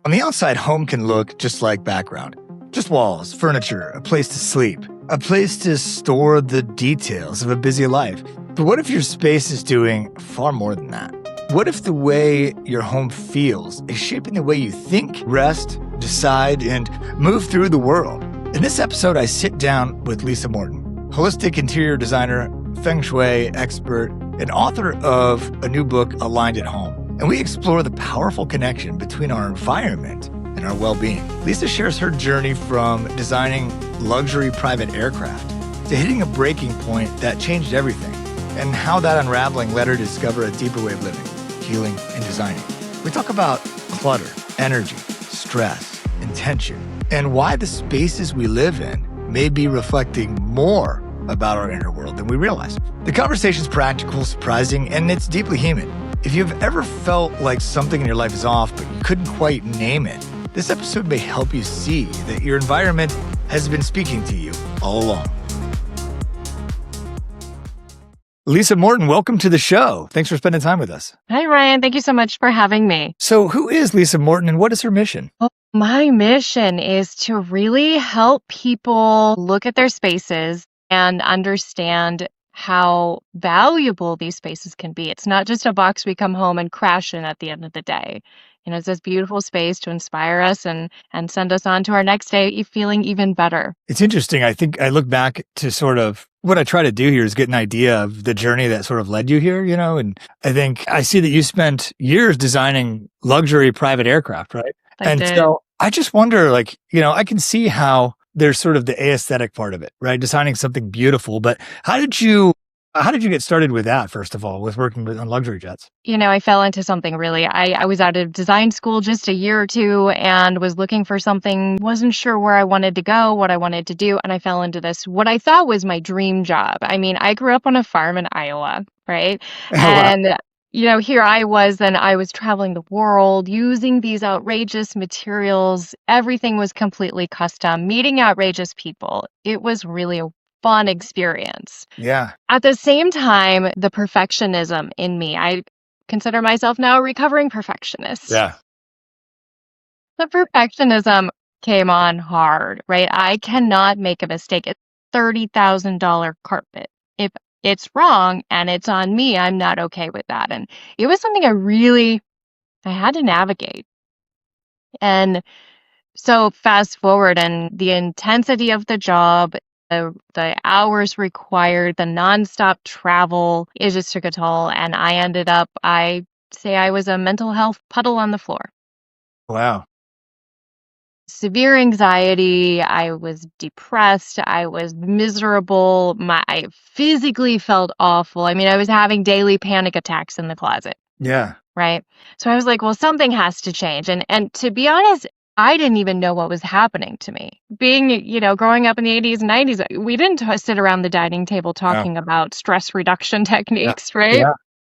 On the outside, home can look just like background. Just walls, furniture, a place to sleep, a place to store the details of a busy life. But what if your space is doing far more than that? What if the way your home feels is shaping the way you think, rest, decide, and move through the world? In this episode, I sit down with Lisa Morton, holistic interior designer, Feng Shui expert, and author of a new book, Aligned at Home. And we explore the powerful connection between our environment and our well-being. Lisa shares her journey from designing luxury private aircraft to hitting a breaking point that changed everything, and how that unraveling led her to discover a deeper way of living, healing, and designing. We talk about clutter, energy, stress, intention, and why the spaces we live in may be reflecting more about our inner world than we realize. The conversation's practical, surprising, and it's deeply human. If you've ever felt like something in your life is off, but you couldn't quite name it, this episode may help you see that your environment has been speaking to you all along. Lisa Morton, welcome to the show. Thanks for spending time with us. Hi, Ryan. Thank you so much for having me. So who is Lisa Morton and what is her mission? Well, my mission is to really help people look at their spaces and understand how valuable these spaces can be. It's not just a box we come home and crash in at the end of the day. It's this beautiful space to inspire us and send us on to our next day feeling even better. It's interesting. I think I look back to sort of what I try to do here is get an idea of the journey that sort of led you here, and I think I see that you spent years designing luxury private aircraft, right? I did. So I just wonder, I can see how there's sort of the aesthetic part of it, right? Designing something beautiful, but how did you get started with that, first of all, with working on luxury jets? I fell into something really. I was out of design school just a year or two and was looking for something, wasn't sure where I wanted to go, what I wanted to do, and I fell into this, what I thought was my dream job. I grew up on a farm in Iowa, right? Oh, wow. And here I was traveling the world using these outrageous materials. Everything was completely custom, meeting outrageous people. It was really a fun experience. Yeah. At the same time, the perfectionism in me, I consider myself now a recovering perfectionist. Yeah. The perfectionism came on hard, right? I cannot make a mistake. It's $30,000 carpet. If it's wrong and it's on me, I'm not okay with that. And it was something I had to navigate. And so fast forward, and the intensity of the job, the hours required, the nonstop travel, it just took a toll. And I say I was a mental health puddle on the floor. Wow. Severe anxiety. I was depressed. I was miserable. I physically felt awful. I was having daily panic attacks in the closet. Yeah. Right. So I was like, well, something has to change. And to be honest, I didn't even know what was happening to me. Growing up in the 80s and 90s, we didn't sit around the dining table talking about stress reduction techniques, right?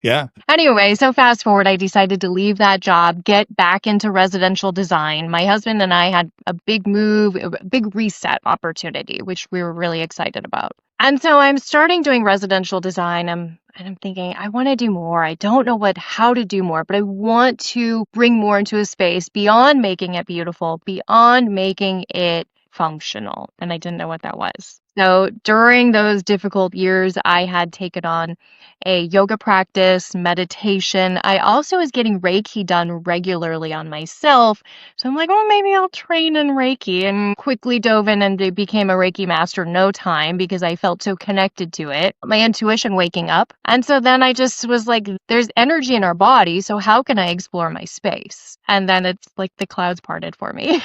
Yeah. Anyway, so fast forward, I decided to leave that job, get back into residential design. My husband and I had a big move, a big reset opportunity, which we were really excited about. And so I'm starting doing residential design. I'm thinking, I want to do more. I don't know how to do more, but I want to bring more into a space beyond making it beautiful, beyond making it functional. And I didn't know what that was. So during those difficult years, I had taken on a yoga practice, meditation. I also was getting Reiki done regularly on myself. So I'm like, well, maybe I'll train in Reiki, and quickly dove in and became a Reiki master in no time because I felt so connected to it. My intuition waking up. And so then I just was like, there's energy in our body. So how can I explore my space? And then it's like the clouds parted for me.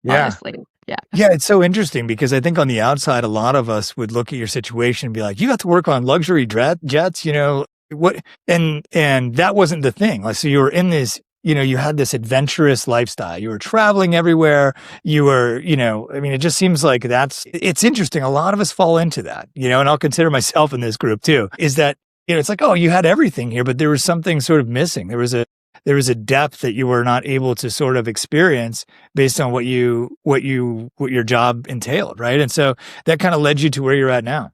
Yeah. Honestly. Yeah. Yeah, it's so interesting because I think on the outside, a lot of us would look at your situation and be like, you got to work on luxury jets, what? And that wasn't the thing. So you were in this, you had this adventurous lifestyle. You were traveling everywhere. You were, it just seems like it's interesting. A lot of us fall into that, and I'll consider myself in this group too, is that, it's like, oh, you had everything here, but there was something sort of missing. There was a depth that you were not able to sort of experience based on what your job entailed, right? And so that kind of led you to where you're at now.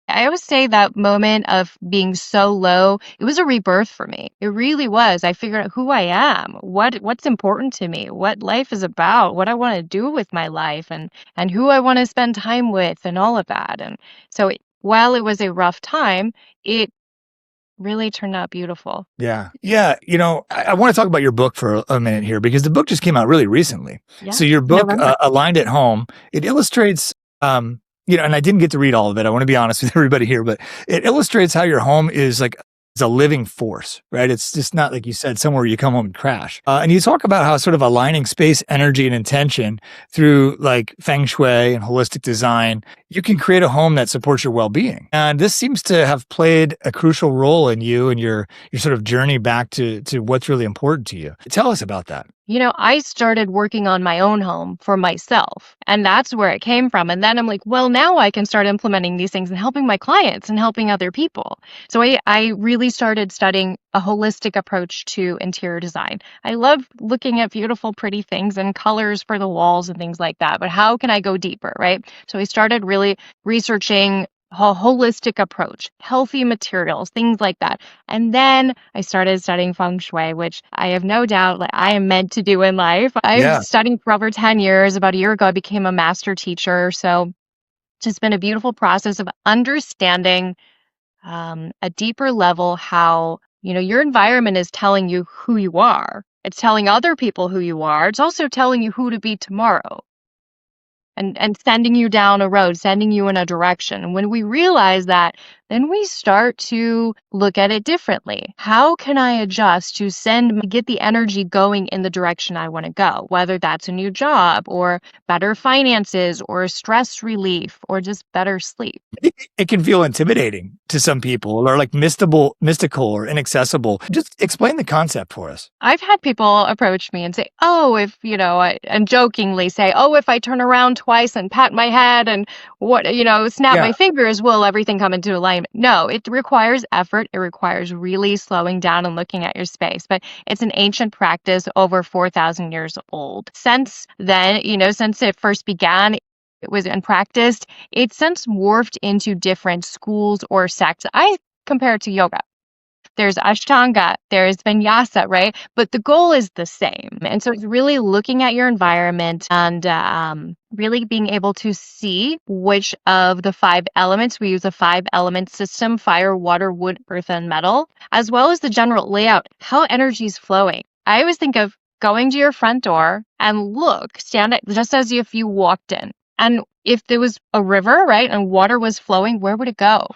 I always say that moment of being so low, it was a rebirth for me. It really was. I figured out who I am, what's important to me, what life is about, what I want to do with my life, and who I want to spend time with, and all of that. And so while it was a rough time, it really turned out beautiful. Yeah. Yeah. I want to talk about your book for a minute here because the book just came out really recently. Yeah. So your book, November. Aligned at Home, it illustrates, and I didn't get to read all of it. I want to be honest with everybody here, but it illustrates how your home is like, it's a living force, right? It's just not like you said, somewhere you come home and crash. And you talk about how sort of aligning space, energy, and intention through like Feng Shui and holistic design, you can create a home that supports your well-being. And this seems to have played a crucial role in you and your sort of journey back to what's really important to you. Tell us about that. I started working on my own home for myself, and that's where it came from. And then I'm like, well, now I can start implementing these things and helping my clients and helping other people. So I really started studying a holistic approach to interior design. I love looking at beautiful, pretty things and colors for the walls and things like that. But how can I go deeper, right? So I started really researching a holistic approach, healthy materials, things like that. And then I started studying Feng Shui, which I have no doubt I am meant to do in life. I've Yeah. studied for over 10 years. About a year ago, I became a master teacher. So it's just been a beautiful process of understanding a deeper level how, your environment is telling you who you are. It's telling other people who you are. It's also telling you who to be tomorrow. And sending you down a road, sending you in a direction. And when we realize that, then we start to look at it differently. How can I adjust to get the energy going in the direction I want to go, whether that's a new job or better finances or stress relief or just better sleep? It can feel intimidating to some people or like mystical or inaccessible. Just explain the concept for us. I've had people approach me and say, oh, if, and jokingly say, oh, if I turn around twice and pat my head and snap my fingers, will everything come into alignment? No, it requires effort. It requires really slowing down and looking at your space. But it's an ancient practice over 4,000 years old. Since then, since it first began, it was unpracticed. It's since morphed into different schools or sects. I compare it to yoga. There's Ashtanga, there's Vinyasa, right? But the goal is the same. And so it's really looking at your environment and really being able to see which of the 5 elements. We use a 5-element system: fire, water, wood, earth, and metal, as well as the general layout, how energy is flowing. I always think of going to your front door and stand it just as if you walked in. And if there was a river, right, and water was flowing, where would it go?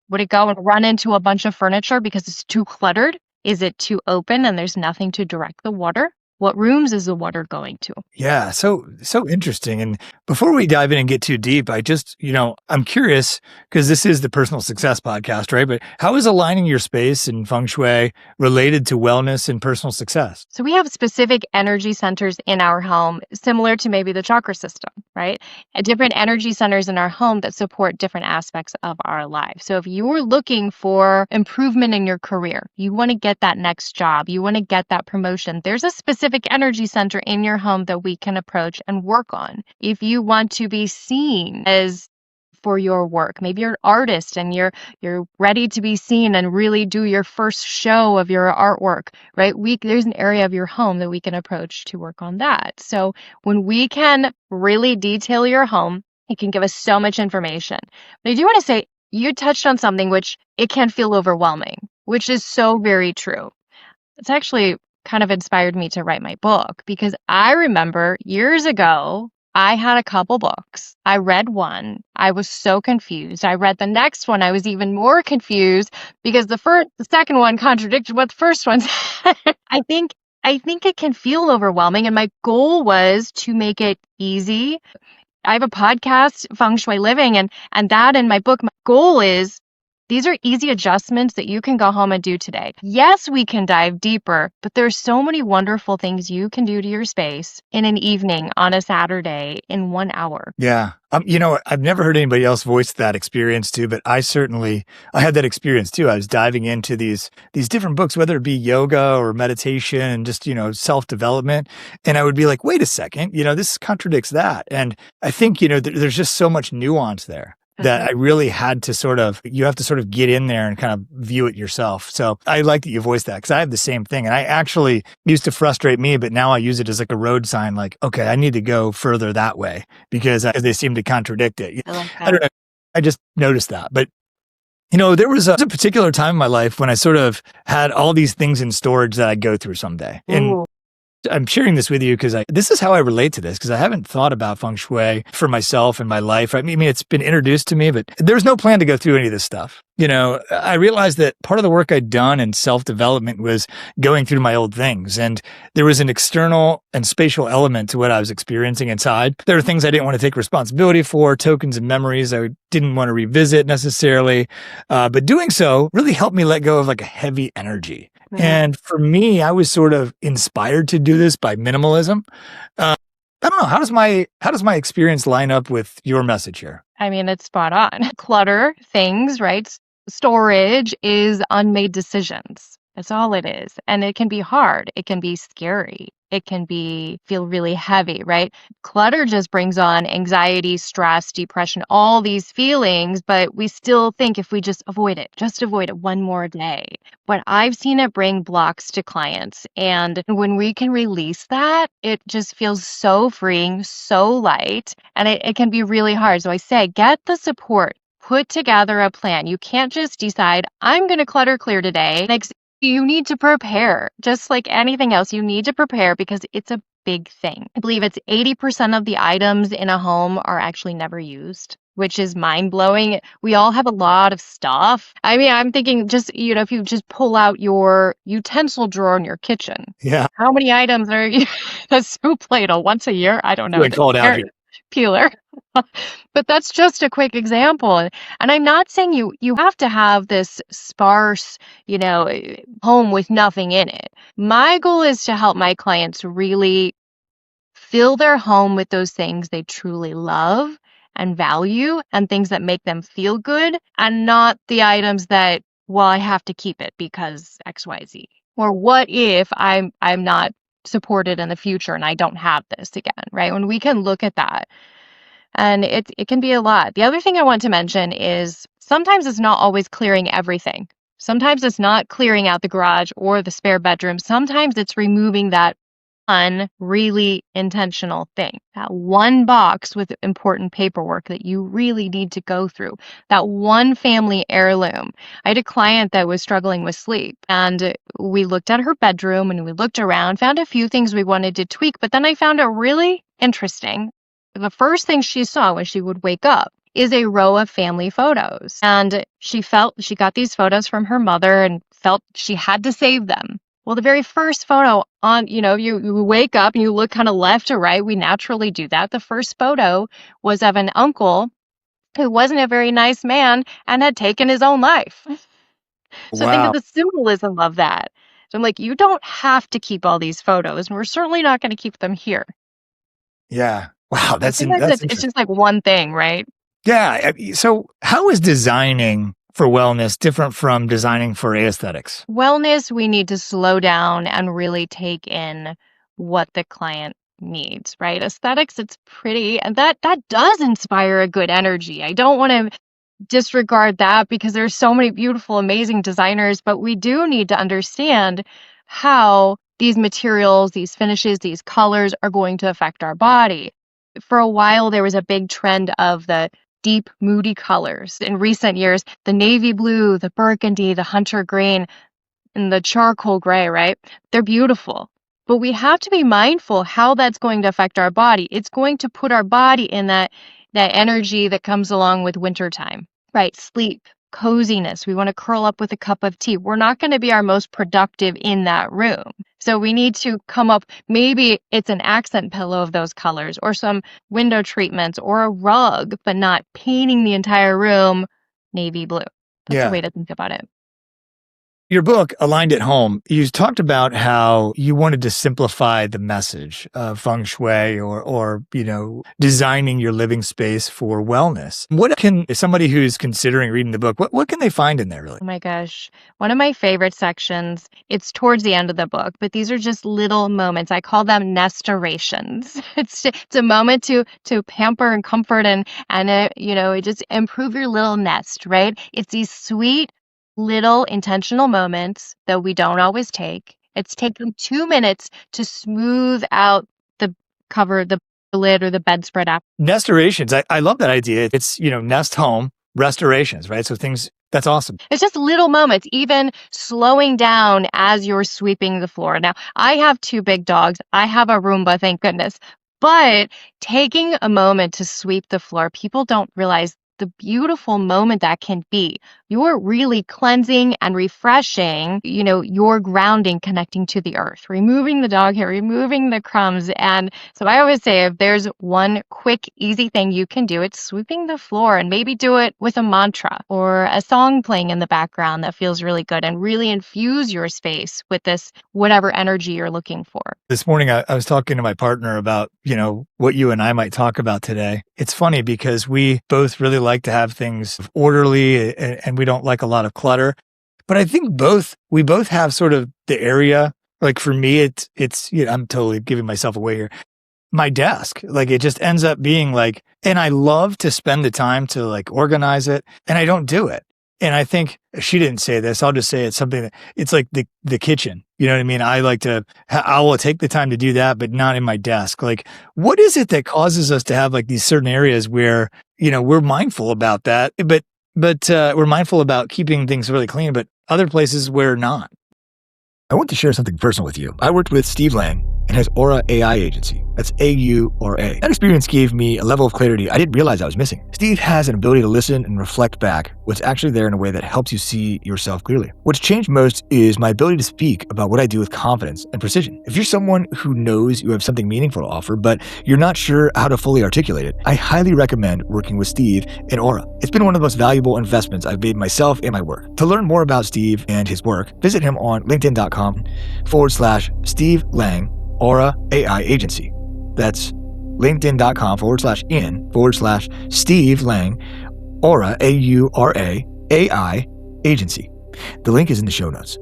Would it go and run into a bunch of furniture because it's too cluttered? Is it too open and there's nothing to direct the water? What rooms is the water going to? Yeah, so interesting. And before we dive in and get too deep, I just, I'm curious because this is the Personal Success Podcast, right? But how is aligning your space and Feng Shui related to wellness and personal success? So we have specific energy centers in our home, similar to maybe the chakra system, right? Different energy centers in our home that support different aspects of our life. So if you're looking for improvement in your career, you want to get that next job, you want to get that promotion, there's a specific energy center in your home that we can approach and work on. If you want to be seen as for your work, maybe you're an artist and you're ready to be seen and really do your first show of your artwork, right? There's an area of your home that we can approach to work on that. So when we can really detail your home, it can give us so much information. But I do want to say, you touched on something which it can feel overwhelming, which is so very true. It's actually kind of inspired me to write my book because I remember years ago, I had a couple books. I read one. I was so confused. I read the next one. I was even more confused because the second one contradicted what the first one said. I think it can feel overwhelming, and my goal was to make it easy. I have a podcast, Feng Shui Living, and that in my book, my goal is these are easy adjustments that you can go home and do today. Yes, we can dive deeper, but there's so many wonderful things you can do to your space in an evening on a Saturday in 1 hour. Yeah. I've never heard anybody else voice that experience too, but I had that experience too. I was diving into these different books, whether it be yoga or meditation and just, self-development. And I would be like, wait a second, this contradicts that. And I think, there's just so much nuance there. that I really had to you have to sort of get in there and kind of view it yourself. So I like that you voiced that because I have the same thing. And I actually used to frustrate me, but now I use it as like a road sign, like, okay, I need to go further that way because they seem to contradict it. I like I don't know. I just noticed that. But there was a particular time in my life when I sort of had all these things in storage that I'd go through someday. And Ooh. I'm sharing this with you because this is how I relate to this because I haven't thought about Feng Shui for myself in my life. I mean, it's been introduced to me, but there's no plan to go through any of this stuff. I realized that part of the work I'd done in self-development was going through my old things. And there was an external and spatial element to what I was experiencing inside. There were things I didn't want to take responsibility for, tokens and memories I didn't want to revisit necessarily. But doing so really helped me let go of like a heavy energy. And for me, I was sort of inspired to do this by minimalism. I don't know. How does my experience line up with your message here? I mean, it's spot on. Clutter, things, right? Storage is unmade decisions. That's all it is. And it can be hard. It can be scary. It can feel really heavy, right? Clutter just brings on anxiety, stress, depression, all these feelings, but we still think if we just avoid it one more day. But I've seen it bring blocks to clients. And when we can release that, it just feels so freeing, so light, and it can be really hard. So I say, get the support. Put together a plan. You can't just decide, I'm going to clutter clear today. You need to prepare. Just like anything else, you need to prepare because it's a big thing. I believe it's 80% of the items in a home are actually never used, which is mind-blowing. We all have a lot of stuff. I mean, I'm thinking just, if you just pull out your utensil drawer in your kitchen. Yeah. How many items are you? A soup ladle once a year? I don't know. Doing called out here. Peeler. But that's just a quick example. And I'm not saying you have to have this sparse, home with nothing in it. My goal is to help my clients really fill their home with those things they truly love and value and things that make them feel good and not the items that, well, I have to keep it because XYZ. Or what if I'm not supported in the future and I don't have this again, right? When we can look at that. And it can be a lot. The other thing I want to mention is sometimes it's not always clearing everything. Sometimes it's not clearing out the garage or the spare bedroom. Sometimes it's removing that one really intentional thing, that one box with important paperwork that you really need to go through, that one family heirloom. I had a client that was struggling with sleep, and we looked at her bedroom and we looked around, found a few things we wanted to tweak, but then I found it really interesting. The first thing she saw when she would wake up is a row of family photos. And she got these photos from her mother and felt she had to save them. Well, the very first photo you wake up and you look kind of left to right. We naturally do that. The first photo was of an uncle who wasn't a very nice man and had taken his own life. So think of the symbolism of that. So I'm like, you don't have to keep all these photos, and we're certainly not going to keep them here. Yeah. Wow, that's it's just like one thing, right? Yeah. So how is designing for wellness different from designing for aesthetics? Wellness, we need to slow down and really take in what the client needs, right? Aesthetics, it's pretty, and that does inspire a good energy. I don't want to disregard that because there's so many beautiful, amazing designers, but we do need to understand how these materials, these finishes, these colors are going to affect our body. For a while, there was a big trend of the deep, moody colors. In recent years, the navy blue, the burgundy, the hunter green, and the charcoal gray, right? They're beautiful. But we have to be mindful how that's going to affect our body. It's going to put our body in that energy that comes along with wintertime, right? Sleep, coziness. We want to curl up with a cup of tea. We're not going to be our most productive in that room. So we need to come up, maybe it's an accent pillow of those colors or some window treatments or a rug, but not painting the entire room navy blue. That's a way to think about it. Your book, Aligned at Home, you talked about how you wanted to simplify the message of Feng Shui or designing your living space for wellness. What can somebody who's considering reading the book, what can they find in there really? Oh my gosh. One of my favorite sections, it's towards the end of the book, but these are just little moments. I call them nestorations. It's a moment to pamper and comfort and it just improve your little nest, right? It's these sweet little intentional moments that we don't always take. It's taking 2 minutes to smooth out the cover, the lid or the bedspread after. Nestorations. I love that idea. It's, nest home restorations, right? So things, that's awesome. It's just little moments, even slowing down as you're sweeping the floor. Now, I have two big dogs. I have a Roomba, thank goodness. But taking a moment to sweep the floor, people don't realize the beautiful moment that can be. You're really cleansing and refreshing, your grounding, connecting to the earth, removing the dog hair, removing the crumbs. And so I always say if there's one quick, easy thing you can do, it's sweeping the floor and maybe do it with a mantra or a song playing in the background that feels really good and really infuse your space with this whatever energy you're looking for. This morning, I was talking to my partner about, what you and I might talk about today. It's funny because we both really like to have things orderly and we don't like a lot of clutter. But I think we both have sort of the area, like for me, it's I'm totally giving myself away here. My desk, like it just ends up being like, and I love to spend the time to like organize it and I don't do it. And I think she didn't say this. I'll just say it's something that it's like the kitchen. You know what I mean? I will take the time to do that, but not in my desk. Like, what is it that causes us to have like these certain areas where, we're mindful about that, but we're mindful about keeping things really clean, but other places we're not. I want to share something personal with you. I worked with Steve Lang and his Aura AI agency. That's AURA. That experience gave me a level of clarity I didn't realize I was missing. Steve has an ability to listen and reflect back what's actually there in a way that helps you see yourself clearly. What's changed most is my ability to speak about what I do with confidence and precision. If you're someone who knows you have something meaningful to offer, but you're not sure how to fully articulate it, I highly recommend working with Steve and Aura. It's been one of the most valuable investments I've made myself and my work. To learn more about Steve and his work, visit him on linkedin.com/Steve Lang Aura AI Agency. That's linkedin.com/in/Steve Lang Aura AURA AI Agency. The link is in the show notes.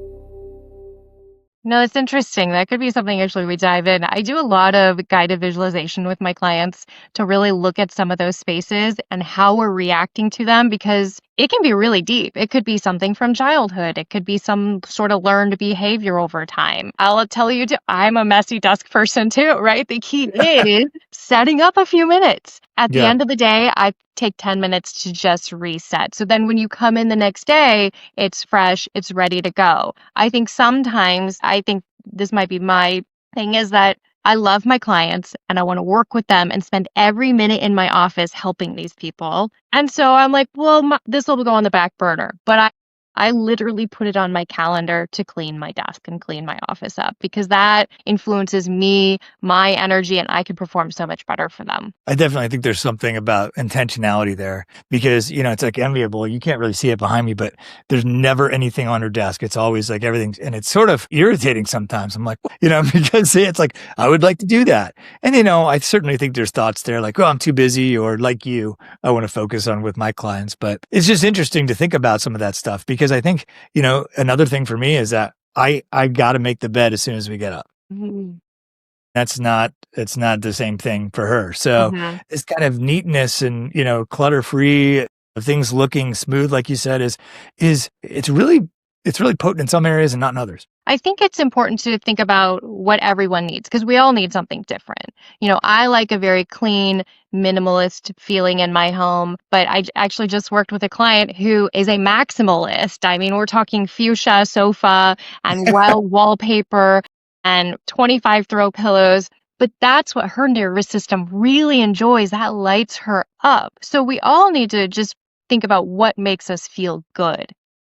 No, it's interesting. That could be something actually we dive in. I do a lot of guided visualization with my clients to really look at some of those spaces and how we're reacting to them because it can be really deep. It could be something from childhood. It could be some sort of learned behavior over time. I'll tell you, I'm a messy desk person too, right? The key is setting up a few minutes. At the end of the day, I take 10 minutes to just reset. So then when you come in the next day, it's fresh, it's ready to go. I think this might be my thing is that I love my clients and I want to work with them and spend every minute in my office helping these people. And so I'm like, well, this will go on the back burner. But I literally put it on my calendar to clean my desk and clean my office up because that influences me, my energy, and I can perform so much better for them. I definitely think there's something about intentionality there because, it's like enviable. You can't really see it behind me, but there's never anything on her desk. It's always like everything's, and it's sort of irritating sometimes. I'm like, because it's like, I would like to do that. And, I certainly think there's thoughts there like, oh, I'm too busy or like you, I want to focus on with my clients. But it's just interesting to think about some of that stuff because I think, another thing for me is that I got to make the bed as soon as we get up. Mm-hmm. It's not the same thing for her. So this kind of neatness and, clutter free, things looking smooth, like you said, is it's really potent in some areas and not in others. I think it's important to think about what everyone needs because we all need something different. I like a very clean, minimalist feeling in my home, but I actually just worked with a client who is a maximalist. I mean, we're talking fuchsia sofa and wild wallpaper and 25 throw pillows. But that's what her nervous system really enjoys. That lights her up. So we all need to just think about what makes us feel good.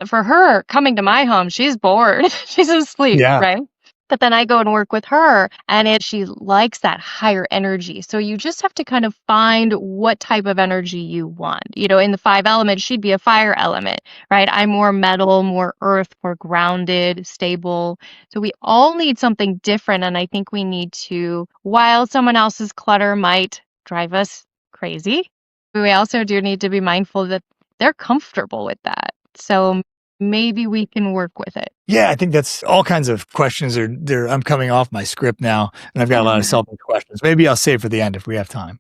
For her, coming to my home, she's bored. She's asleep, right? But then I go and work with her, and she likes that higher energy. So you just have to kind of find what type of energy you want. In the 5 elements, she'd be a fire element, right? I'm more metal, more earth, more grounded, stable. So we all need something different. And I think we need to, while someone else's clutter might drive us crazy, we also do need to be mindful that they're comfortable with that. So maybe we can work with it. Yeah, I think that's all kinds of questions I'm coming off my script now, and I've got a lot of selfish questions. Maybe I'll save for the end if we have time.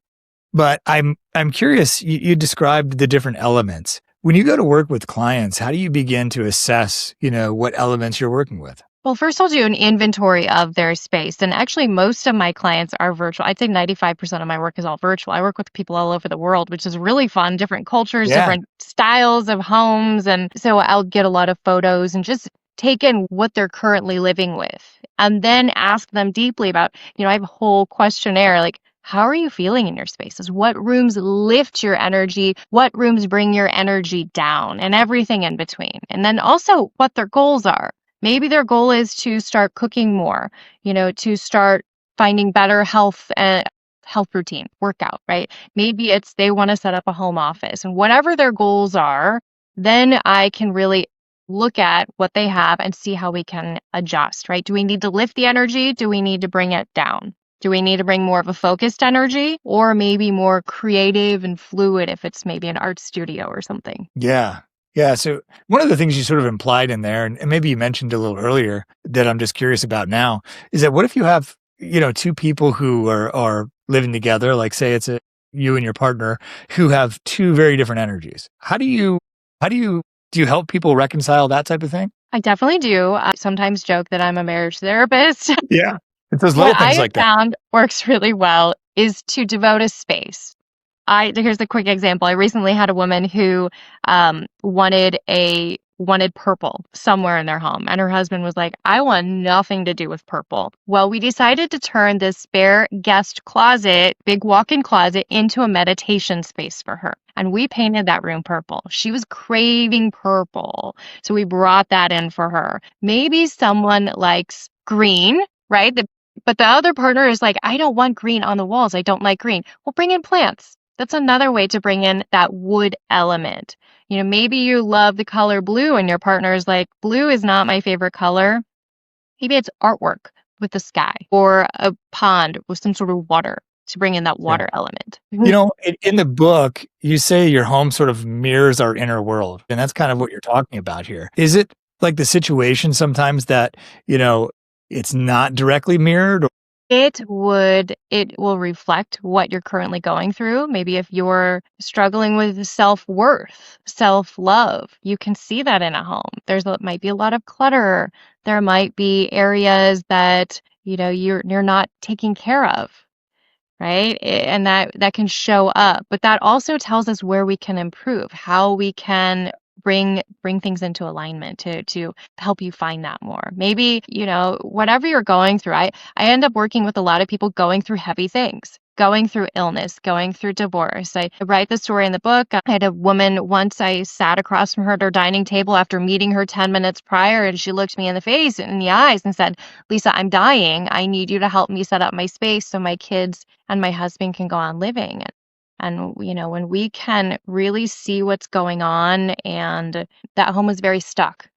But I'm curious, you described the different elements. When you go to work with clients, how do you begin to assess, what elements you're working with? Well, first I'll do an inventory of their space. And actually, most of my clients are virtual. I'd say 95% of my work is all virtual. I work with people all over the world, which is really fun, different cultures, Yeah. different styles of homes. And so I'll get a lot of photos and just take in what they're currently living with. And then ask them deeply about, I have a whole questionnaire like, how are you feeling in your spaces? What rooms lift your energy? What rooms bring your energy down? And everything in between. And then also what their goals are. Maybe their goal is to start cooking more, to start finding better health routine, workout, right? Maybe it's they want to set up a home office, and whatever their goals are, then I can really look at what they have and see how we can adjust, right? Do we need to lift the energy? Do we need to bring it down? Do we need to bring more of a focused energy, or maybe more creative and fluid if it's maybe an art studio or something? Yeah. Yeah. So one of the things you sort of implied in there, and maybe you mentioned a little earlier that I'm just curious about now, is that what if you have, two people who are living together, like say it's you and your partner who have two very different energies. Do you help people reconcile that type of thing? I definitely do. I sometimes joke that I'm a marriage therapist. Yeah. It's those little What I things have like that. found works really well is to devote a space. Here's a quick example. I recently had a woman who wanted purple somewhere in their home, and her husband was like, "I want nothing to do with purple." Well, we decided to turn this spare guest closet, big walk-in closet, into a meditation space for her, and we painted that room purple. She was craving purple, so we brought that in for her. Maybe someone likes green, right? But the other partner is like, "I don't want green on the walls. I don't like green." Well, bring in plants. That's another way to bring in that wood element. Maybe you love the color blue and your partner is like, blue is not my favorite color. Maybe it's artwork with the sky or a pond with some sort of water to bring in that water element. In the book, you say your home sort of mirrors our inner world, and that's kind of what you're talking about here. Is it like the situation sometimes that, it's not directly mirrored? It will reflect what you're currently going through. Maybe if you're struggling with self-worth, self-love, you can see that in a home. Might be a lot of clutter. There might be areas that, you're not taking care of, right? And that can show up. But that also tells us where we can improve, how we can bring things into alignment to help you find that more. Maybe, whatever you're going through, I end up working with a lot of people going through heavy things, going through illness, going through divorce. I write the story in the book. I had a woman once, I sat across from her at her dining table after meeting her 10 minutes prior, and she looked me in the face, in the eyes, and said, "Lisa, I'm dying. I need you to help me set up my space so my kids and my husband can go on living." And when we can really see what's going on, and that home was very stuck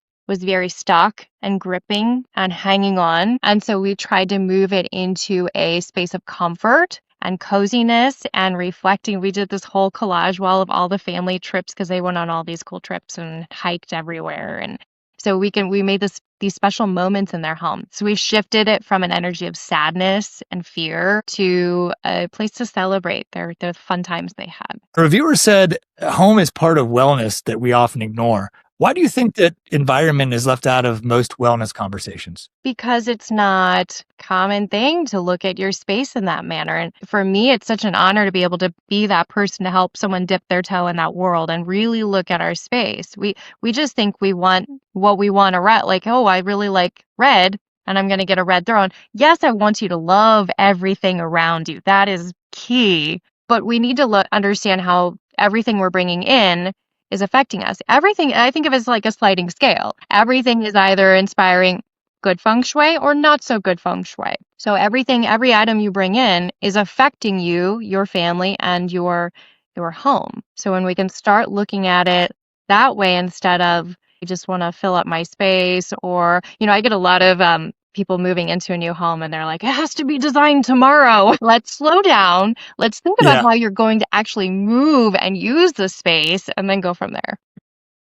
and gripping and hanging on. And so we tried to move it into a space of comfort and coziness and reflecting. We did this whole collage wall of all the family trips because they went on all these cool trips and hiked everywhere. And so we made these special moments in their home. So we shifted it from an energy of sadness and fear to a place to celebrate the fun times they had. A reviewer said home is part of wellness that we often ignore. Why do you think that environment is left out of most wellness conversations? Because it's not a common thing to look at your space in that manner. And for me, it's such an honor to be able to be that person to help someone dip their toe in that world and really look at our space. We just think we want what we want to red. Like, oh, I really like red and I'm going to get a red throne. Yes, I want you to love everything around you. That is key. But we need to understand how everything we're bringing in is affecting us. Everything, I think of it as like a sliding scale. Everything is either inspiring good feng shui or not so good feng shui. So every item you bring in is affecting you, your family, and your home. So when we can start looking at it that way instead of I just want to fill up my space, or I get a lot of people moving into a new home and they're like, it has to be designed tomorrow. Let's slow down. Let's think about Yeah. how you're going to actually move and use the space and then go from there.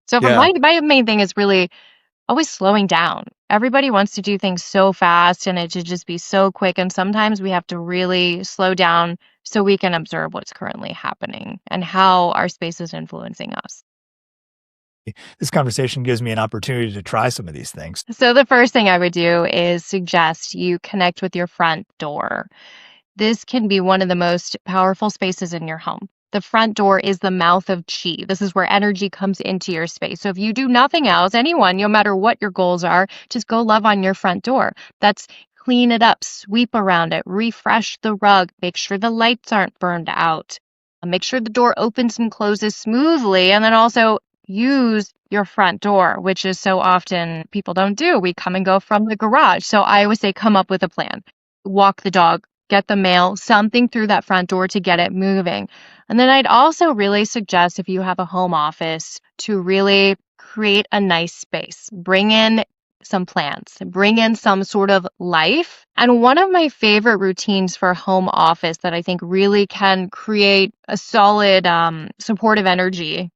So for Yeah. my main thing is really always slowing down. Everybody wants to do things so fast and it should just be so quick. And sometimes we have to really slow down so we can observe what's currently happening and how our space is influencing us. This conversation gives me an opportunity to try some of these things. So the first thing I would do is suggest you connect with your front door. This can be one of the most powerful spaces in your home. The front door is the mouth of chi. This is where energy comes into your space. So if you do nothing else, anyone, no matter what your goals are, just go love on your front door. That's clean it up, sweep around it, refresh the rug, make sure the lights aren't burned out, make sure the door opens and closes smoothly, and then also use your front door, which is so often people don't do. We come and go from the garage. So I always say, come up with a plan. Walk the dog, get the mail, something through that front door to get it moving. And then I'd also really suggest if you have a home office to really create a nice space. Bring in some plants, bring in some sort of life. And one of my favorite routines for home office that I think really can create a solid supportive energy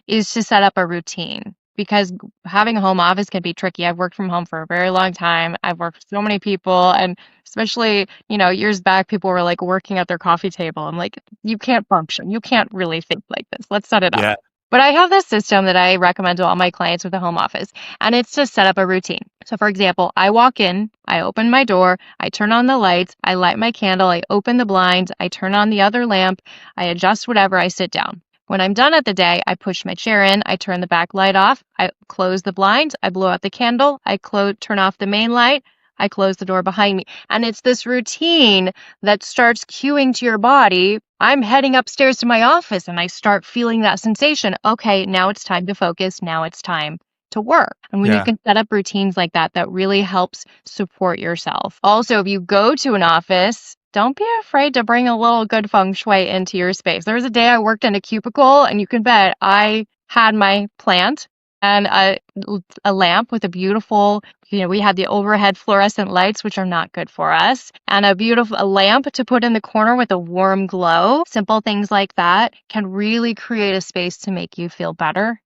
is to set up a routine, because having a home office can be tricky. I've worked from home for a very long time. I've worked with so many people, and especially, years back, people were like working at their coffee table. I'm like, you can't function. You can't really think like this. Let's set it up. Yeah. But I have this system that I recommend to all my clients with a home office, and it's to set up a routine. So for example, I walk in, I open my door, I turn on the lights, I light my candle, I open the blinds, I turn on the other lamp, I adjust whatever, I sit down. When I'm done at the day, I push my chair in, I turn the back light off, I close the blinds, I blow out the candle, I turn off the main light, I close the door behind me. And it's this routine that starts cueing to your body. I'm heading upstairs to my office and I start feeling that sensation. Okay, now it's time to focus. Now it's time to work. And when you Yeah. can set up routines like that, that really helps support yourself. Also, if you go to an office, don't be afraid to bring a little good feng shui into your space. There was a day I worked in a cubicle, and you can bet I had my plant and a lamp with a beautiful, we had the overhead fluorescent lights, which are not good for us, and a lamp to put in the corner with a warm glow. Simple things like that can really create a space to make you feel better.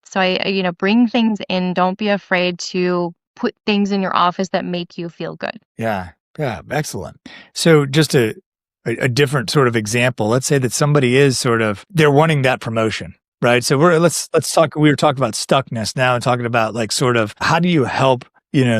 So bring things in. Don't be afraid to put things in your office that make you feel good. Yeah. Yeah. Excellent. So just a different sort of example. Let's say that somebody is they're wanting that promotion, right? So let's talk. We were talking about stuckness now and talking about like sort of how do you help,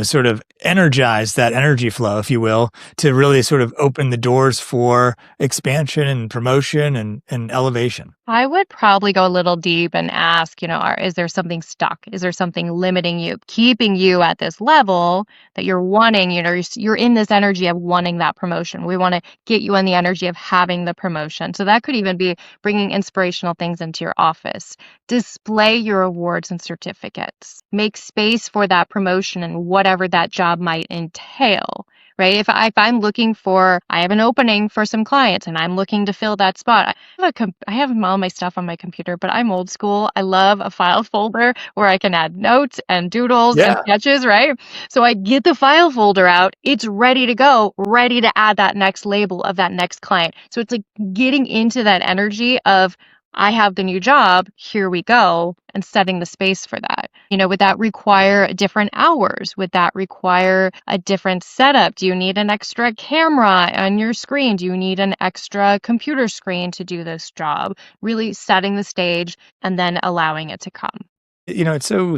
sort of energize that energy flow, if you will, to really sort of open the doors for expansion and promotion and elevation. I would probably go a little deep and ask, is there something stuck? Is there something limiting you, keeping you at this level that you're wanting? You're in this energy of wanting that promotion. We want to get you in the energy of having the promotion. So that could even be bringing inspirational things into your office. Display your awards and certificates. Make space for that promotion and whatever that job might entail. Right? If I'm I have an opening for some clients and I'm looking to fill that spot. I have all my stuff on my computer, but I'm old school. I love a file folder where I can add notes and doodles and Yeah. sketches, right? So I get the file folder out. It's ready to go, ready to add that next label of that next client. So it's like getting into that energy of, I have the new job, here we go, and setting the space for that. Would that require different hours? Would that require a different setup? Do you need an extra camera on your screen? Do you need an extra computer screen to do this job? Really setting the stage and then allowing it to come. It's so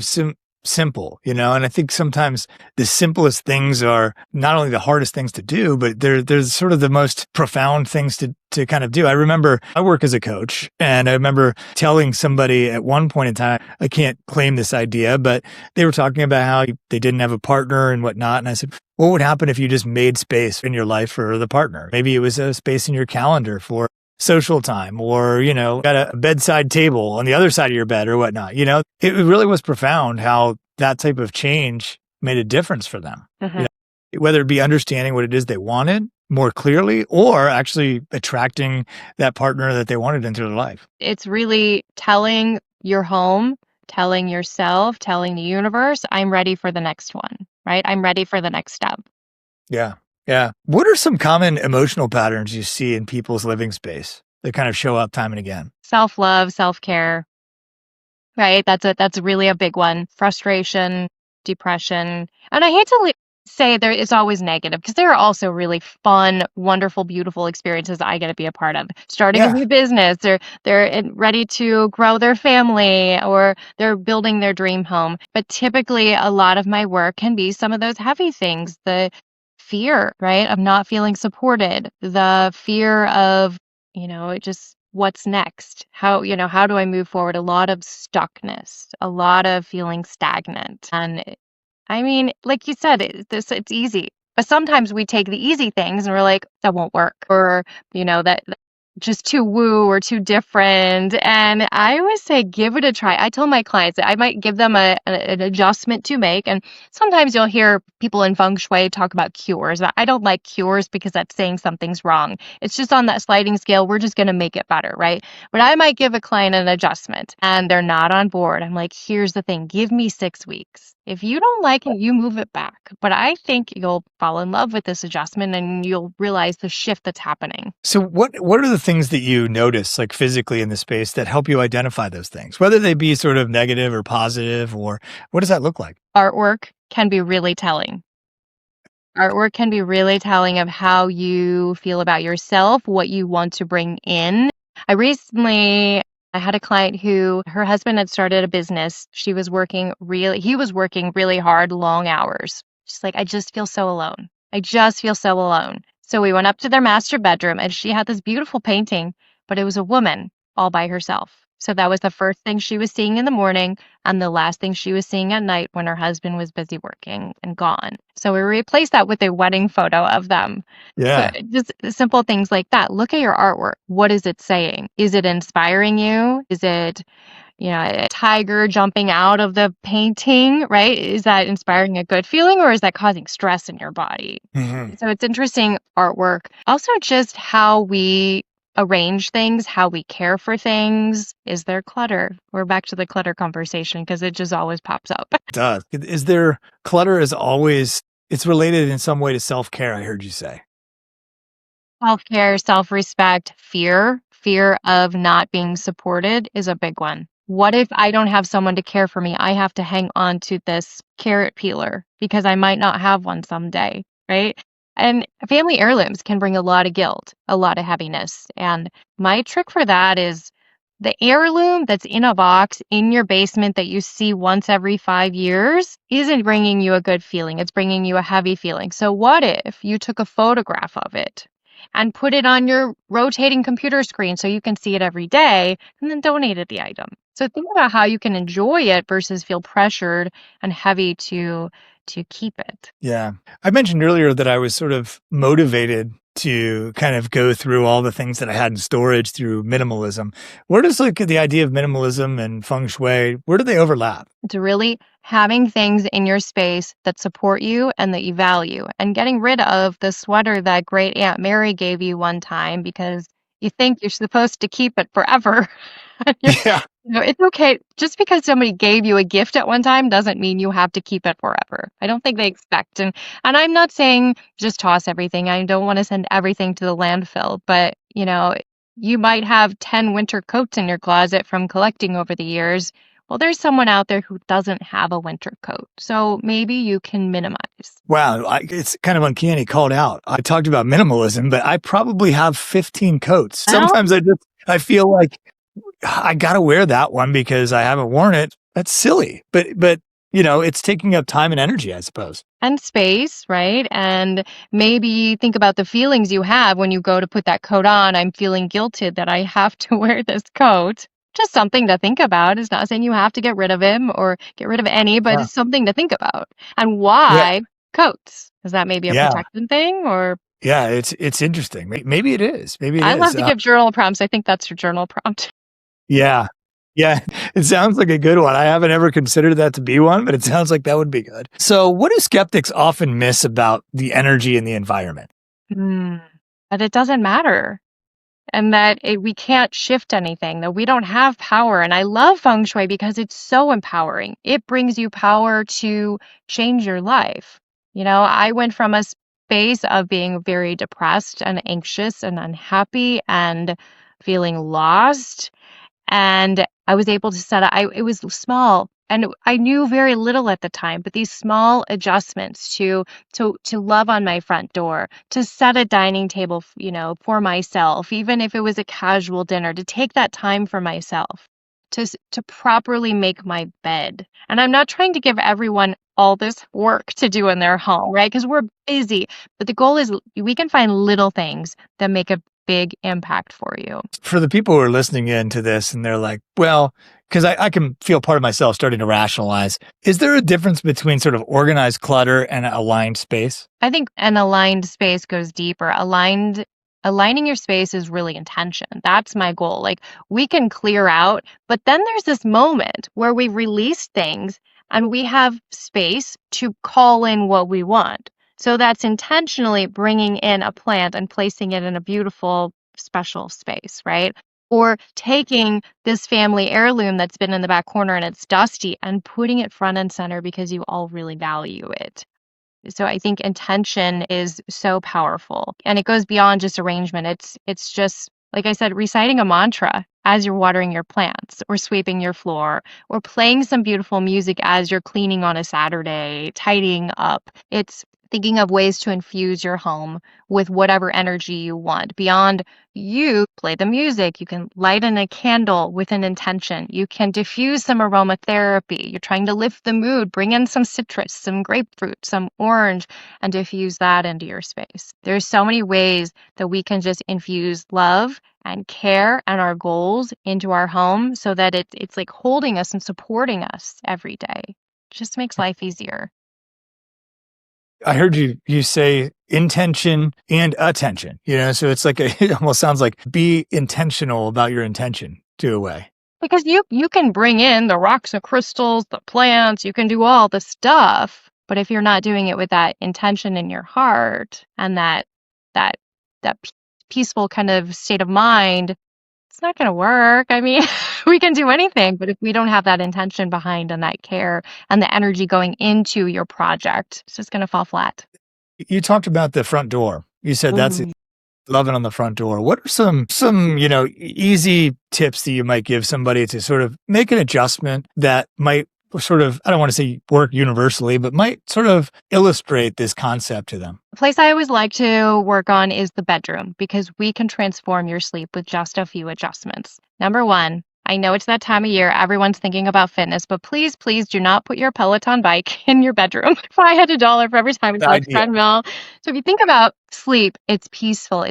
simple, and I think sometimes the simplest things are not only the hardest things to do, but they're sort of the most profound things to kind of do. I remember I work as a coach, and I remember telling somebody at one point in time, I can't claim this idea, but they were talking about how they didn't have a partner and whatnot. And I said, what would happen if you just made space in your life for the partner? Maybe it was a space in your calendar for social time, or, got a bedside table on the other side of your bed or whatnot. It really was profound how that type of change made a difference for them. Mhm. Whether it be understanding what it is they wanted more clearly or actually attracting that partner that they wanted into their life. It's really telling your home, telling yourself, telling the universe, I'm ready for the next one, right? I'm ready for the next step. Yeah. Yeah. What are some common emotional patterns you see in people's living space that kind of show up time and again? Self-love, self-care, right? That's really a big one. Frustration, depression. And I hate to say there is always negative because there are also really fun, wonderful, beautiful experiences I get to be a part of. Starting a Yeah. new business, or ready to grow their family, or they're building their dream home. But typically, a lot of my work can be some of those heavy things, the fear, right, of not feeling supported, the fear of, just what's next? How do I move forward? A lot of stuckness, a lot of feeling stagnant. And I mean, like you said, it's easy. But sometimes we take the easy things and we're like, that won't work. Or, that just too woo or too different. And I always say, give it a try. I tell my clients that I might give them an adjustment to make. And sometimes you'll hear people in Feng Shui talk about cures. I don't like cures because that's saying something's wrong. It's just on that sliding scale. We're just going to make it better, right? But I might give a client an adjustment and they're not on board. I'm like, here's the thing, give me 6 weeks. If you don't like it, you move it back. But I think you'll fall in love with this adjustment and you'll realize the shift that's happening. So what are the things that you notice like physically in the space that help you identify those things, whether they be sort of negative or positive, or what does that look like? Artwork can be really telling. Artwork can be really telling of how you feel about yourself, what you want to bring in. I had a client who her husband had started a business. He was working really hard, long hours. She's like, I just feel so alone. I just feel so alone. So we went up to their master bedroom and she had this beautiful painting, but it was a woman all by herself. So that was the first thing she was seeing in the morning and the last thing she was seeing at night when her husband was busy working and gone. So we replaced that with a wedding photo of them. So Yeah. just simple things like that. Look at your artwork. What is it saying? Is it inspiring you? Is it, a tiger jumping out of the painting, right? Is that inspiring a good feeling or is that causing stress in your body? Mhm. So it's interesting artwork. Also, just how we arrange things, how we care for things. Is there clutter? We're back to the clutter conversation because it just always pops up. It does. Is there clutter is always it's related in some way to self-care, I heard you say. Self-care, self-respect, fear of not being supported is a big one. What if I don't have someone to care for me? I have to hang on to this carrot peeler because I might not have one someday, right? And family heirlooms can bring a lot of guilt, a lot of heaviness. And my trick for that is the heirloom that's in a box in your basement that you see once every 5 years isn't bringing you a good feeling. It's bringing you a heavy feeling. So what if you took a photograph of it and put it on your rotating computer screen so you can see it every day and then donated the item? So think about how you can enjoy it versus feel pressured and heavy to keep it. Yeah. I mentioned earlier that I was sort of motivated to kind of go through all the things that I had in storage through minimalism. Where does like the idea of minimalism and feng shui, where do they overlap? It's really having things in your space that support you and that you value, and getting rid of the sweater that great Aunt Mary gave you one time because you think you're supposed to keep it forever. And Yeah. it's okay. Just because somebody gave you a gift at one time doesn't mean you have to keep it forever. I don't think they expect. And I'm not saying just toss everything. I don't want to send everything to the landfill, but you might have 10 winter coats in your closet from collecting over the years. Well, there's someone out there who doesn't have a winter coat. So maybe you can minimize. Wow. It's kind of uncanny called out. I talked about minimalism, but I probably have 15 coats. Well, Sometimes I feel like I got to wear that one because I haven't worn it. That's silly. But it's taking up time and energy, I suppose. and space, right? And maybe think about the feelings you have when you go to put that coat on. I'm feeling guilted that I have to wear this coat. Just something to think about. It's not saying you have to get rid of him or get rid of any, but Yeah. it's something to think about. And Yeah. why coats? Is that maybe a Yeah. protection thing? Or Yeah. It's interesting. Maybe it is. Maybe it I is. love to give journal prompts. I think that's your journal prompt. Yeah. Yeah, it sounds like a good one. I haven't ever considered that to be one, but it sounds like that would be good. So, what do skeptics often miss about the energy in the environment? Mm. But it doesn't matter. And that we can't shift anything, that we don't have power. And I love Feng Shui because it's so empowering. It brings you power to change your life. I went from a space of being very depressed and anxious and unhappy and feeling lost, and I was able to set up, it was small and I knew very little at the time, but these small adjustments to love on my front door, to set a dining table, for myself, even if it was a casual dinner, to take that time for myself, to properly make my bed. And I'm not trying to give everyone all this work to do in their home, right? Because we're busy, but the goal is we can find little things that make a big impact for you. For the people who are listening in to this and they're like, well, because I can feel part of myself starting to rationalize, is there a difference between sort of organized clutter and aligned space? I think an aligned space goes deeper. Aligning your space is really intention. That's my goal. Like, we can clear out, but then there's this moment where we release things and we have space to call in what we want. So that's intentionally bringing in a plant and placing it in a beautiful, special space, right? Or taking this family heirloom that's been in the back corner and it's dusty and putting it front and center because you all really value it. So I think intention is so powerful, and it goes beyond just arrangement. It's just, like I said, reciting a mantra as you're watering your plants or sweeping your floor or playing some beautiful music as you're cleaning on a Saturday, tidying up. It's thinking of ways to infuse your home with whatever energy you want. Beyond you play the music, you can light in a candle with an intention. You can diffuse some aromatherapy. You're trying to lift the mood, bring in some citrus, some grapefruit, some orange, and diffuse that into your space. There's so many ways that we can just infuse love and care and our goals into our home so that it's like holding us and supporting us every day. It just makes life easier. I heard you say intention and attention, so it's like it almost sounds like be intentional about your intention to a way. Because you can bring in the rocks and crystals, the plants, you can do all the stuff, but if you're not doing it with that intention in your heart and that that peaceful kind of state of mind, it's not going to work. I mean, we can do anything, but if we don't have that intention behind and that care and the energy going into your project, it's just going to fall flat. You talked about the front door. You said that's Mm. loving on the front door. What are some easy tips that you might give somebody to sort of make an adjustment that might sort of, I don't want to say work universally, but might sort of illustrate this concept to them? The place I always like to work on is the bedroom because we can transform your sleep with just a few adjustments. Number one, I know it's that time of year, everyone's thinking about fitness, but please, please do not put your Peloton bike in your bedroom. If I had $1 for every time it's Good on the idea. treadmill. So if you think about sleep, it's peaceful.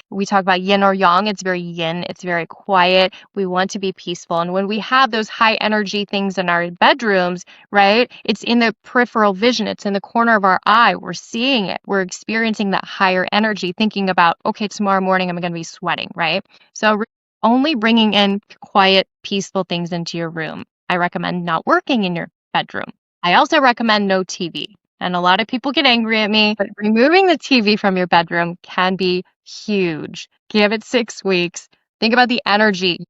We talk about yin or yang, it's very yin, it's very quiet. We want to be peaceful. And when we have those high energy things in our bedrooms, right, it's in the peripheral vision, it's in the corner of our eye. We're seeing it, we're experiencing that higher energy, thinking about, okay, tomorrow morning I'm going to be sweating, right? So only bringing in quiet, peaceful things into your room. I recommend not working in your bedroom. I also recommend no TV. And a lot of people get angry at me, but removing the TV from your bedroom can be huge. Give it 6 weeks. Think about the energy.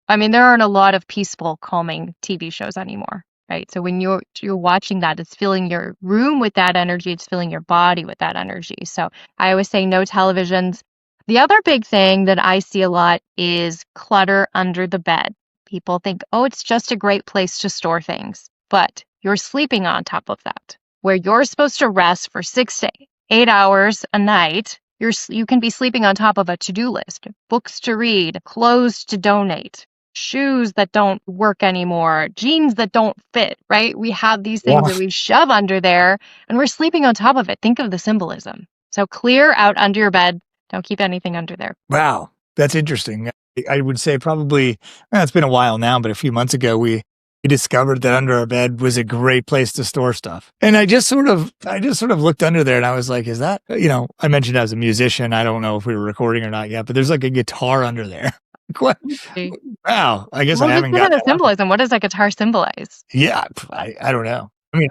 I mean, there aren't a lot of peaceful, calming TV shows anymore, right? So when you're watching that, it's filling your room with that energy. It's filling your body with that energy. So I always say no televisions. The other big thing that I see a lot is clutter under the bed. People think, oh, it's just a great place to store things, but you're sleeping on top of that. Where you're supposed to rest for 6 to 8 hours a night, you can be sleeping on top of a to-do list, books to read, clothes to donate, shoes that don't work anymore, jeans that don't fit, right? We have these things Wow. that we shove under there and we're sleeping on top of it. Think of the symbolism. So clear out under your bed. Don't keep anything under there. Wow, that's interesting. I would say probably, it's been a while now, but a few months ago, we discovered that under our bed was a great place to store stuff. And I just sort of looked under there and I was like, is that, I mentioned as a musician, I don't know if we were recording or not yet, but there's like a guitar under there. What? Okay. Wow, I guess I Well, just haven't given got the that out. symbolism, what does that guitar symbolize? Yeah, I don't know. I mean,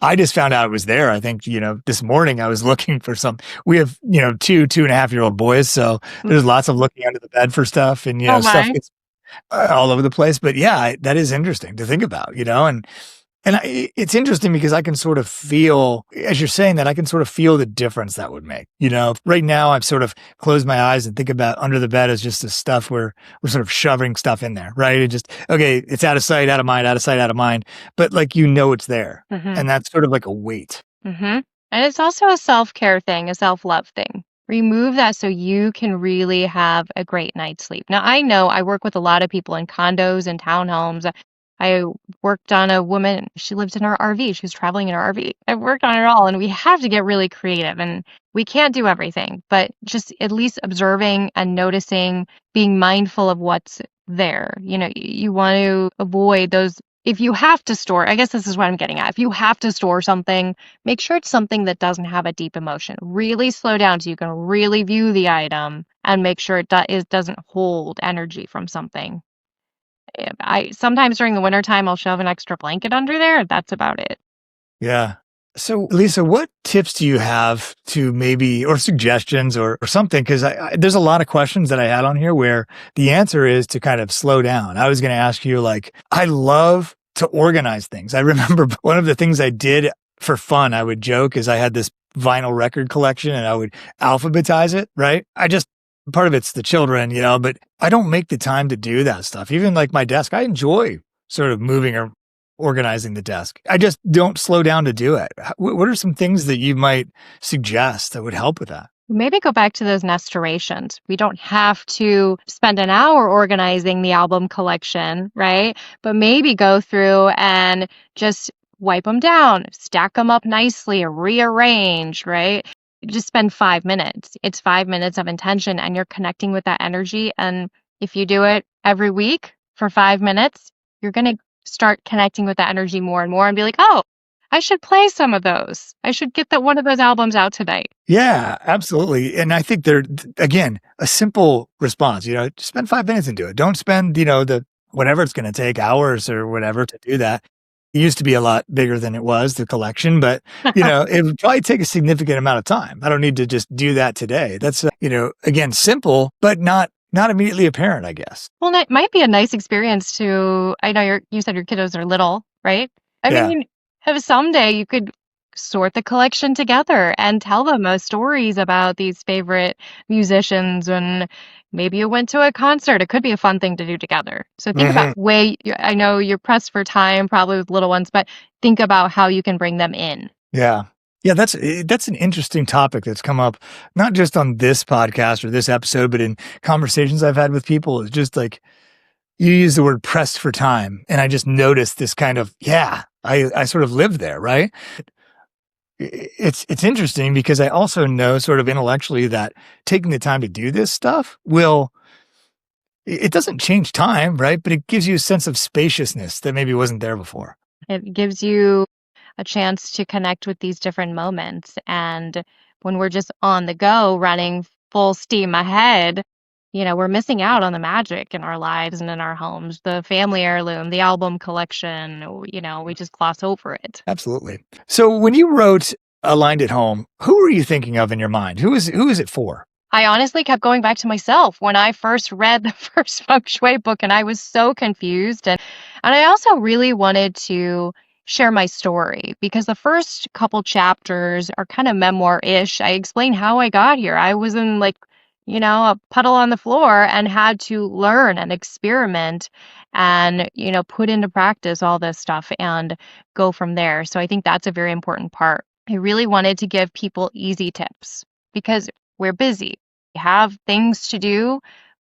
I just found out it was there. I think, this morning I was looking for some we have, 2.5-year-old boys, so Mm. there's lots of looking under the bed for stuff and, Oh stuff my. gets all over the place. But yeah, that is interesting to think about, and it's interesting because I can sort of feel, as you're saying that, I can sort of feel the difference that would make. Right now I've sort of closed my eyes and think about under the bed as just this stuff where we're sort of shoving stuff in there, right? It just, okay, it's out of sight, out of mind, out of sight, out of mind. But like, it's there. Mhm. And that's sort of like a weight. Mhm. And it's also a self-care thing, a self-love thing. Remove that so you can really have a great night's sleep. Now, I know I work with a lot of people in condos and townhomes. I worked on a woman, she lived in her RV. She was traveling in her RV. I worked on it all, and we have to get really creative, and we can't do everything, but just at least observing and noticing, being mindful of what's there. You want to avoid those. If you have to store, I guess this is what I'm getting at. If you have to store something, make sure it's something that doesn't have a deep emotion. Really slow down so you can really view the item and make sure it doesn't hold energy from something. I sometimes during the wintertime I'll shove an extra blanket under there. That's about it. Yeah. So, Lisa, what tips do you have to maybe, or suggestions or something? Because there's a lot of questions that I had on here where the answer is to kind of slow down. I was going to ask you, like, I love to organize things. I remember one of the things I did for fun, I would joke, is I had this vinyl record collection and I would alphabetize it, right? Part of it's the children, but I don't make the time to do that stuff. Even like my desk, I enjoy sort of moving or organizing the desk. I just don't slow down to do it. What are some things that you might suggest that would help with that? Maybe go back to those nestorations. We don't have to spend an hour organizing the album collection, right? But maybe go through and just wipe them down, stack them up nicely, rearrange, right? Just spend 5 minutes. It's 5 minutes of intention and you're connecting with that energy. And if you do it every week for 5 minutes, you're going to start connecting with that energy more and more and be like, oh, I should play some of those. I should get one of those albums out tonight. Yeah, absolutely. And I think again, a simple response, just spend 5 minutes and do it. Don't spend, the whatever it's going to take, hours or whatever to do that. It used to be a lot bigger than it was, the collection, but, it would probably take a significant amount of time. I don't need to just do that today. That's, again, simple, but not immediately apparent, I guess. Well, that might be a nice experience to I know you said your kiddos are little, right? I Yeah. mean, if someday you could sort the collection together and tell them stories about these favorite musicians, and maybe you went to a concert. It could be a fun thing to do together. So think about Hmm. I know you're pressed for time probably with little ones, but think about how you can bring them in. Yeah. Yeah, that's an interesting topic that's come up, not just on this podcast or this episode, but in conversations I've had with people. It's just like you use the word pressed for time. And I just noticed this kind of, yeah, I sort of live there, right? It's interesting because I also know sort of intellectually that taking the time to do this stuff it doesn't change time, right? But it gives you a sense of spaciousness that maybe wasn't there before. It gives you a chance to connect with these different moments. And when we're just on the go, running full steam ahead, we're missing out on the magic in our lives and in our homes. The family heirloom, the album collection, we just gloss over it. Absolutely. So when you wrote Aligned at Home, who were you thinking of in your mind? Who is it for? I honestly kept going back to myself when I first read the first Feng Shui book, and I was so confused. And I also really wanted to share my story because the first couple chapters are kind of memoir-ish. I explain how I got here. I was in a puddle on the floor and had to learn and experiment and, put into practice all this stuff and go from there. So I think that's a very important part. I really wanted to give people easy tips because we're busy. We have things to do,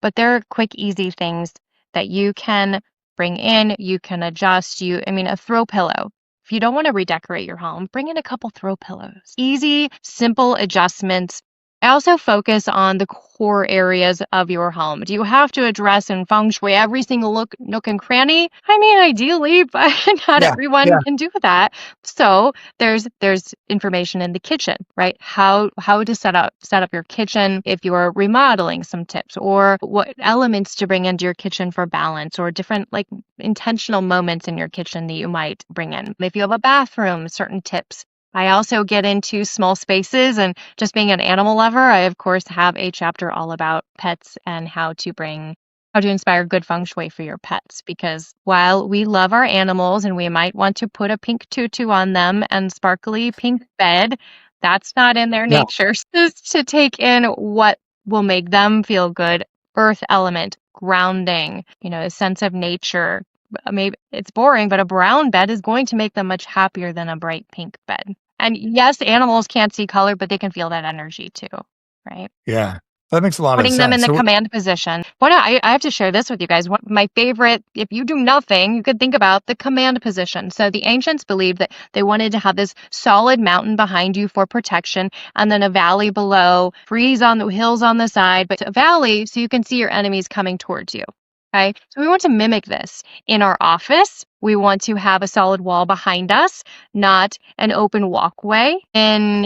but they're quick, easy things that you can bring in, you can adjust. A throw pillow. If you don't want to redecorate your home, bring in a couple throw pillows. Easy, simple adjustments I also focus on the core areas of your home. Do you have to address in Feng Shui every single nook and cranny? I mean, ideally, but not Yeah. everyone Yeah. can do that. So there's information in the kitchen, right? How to set up your kitchen if you're remodeling, some tips, or what elements to bring into your kitchen for balance, or different like intentional moments in your kitchen that you might bring in. If you have a bathroom, certain tips. I also get into small spaces and just being an animal lover. I, of course, have a chapter all about pets and how to inspire good feng shui for your pets. Because while we love our animals and we might want to put a pink tutu on them and sparkly pink bed, that's not in their Yeah. nature. Just to take in what will make them feel good. Earth element, grounding, a sense of nature. Maybe it's boring, but a brown bed is going to make them much happier than a bright pink bed. And yes, animals can't see color, but they can feel that energy too, right? Yeah. That makes a lot of Putting them in sense. the So, command position. I have to share this with you guys. My favorite, if you do nothing, you could think about the command position. So the ancients believed that they wanted to have this solid mountain behind you for protection, and then a valley below, trees on the hills on the side, but a valley so you can see your enemies coming towards you. Okay, so we want to mimic this in our office. We want to have a solid wall behind us, not an open walkway. And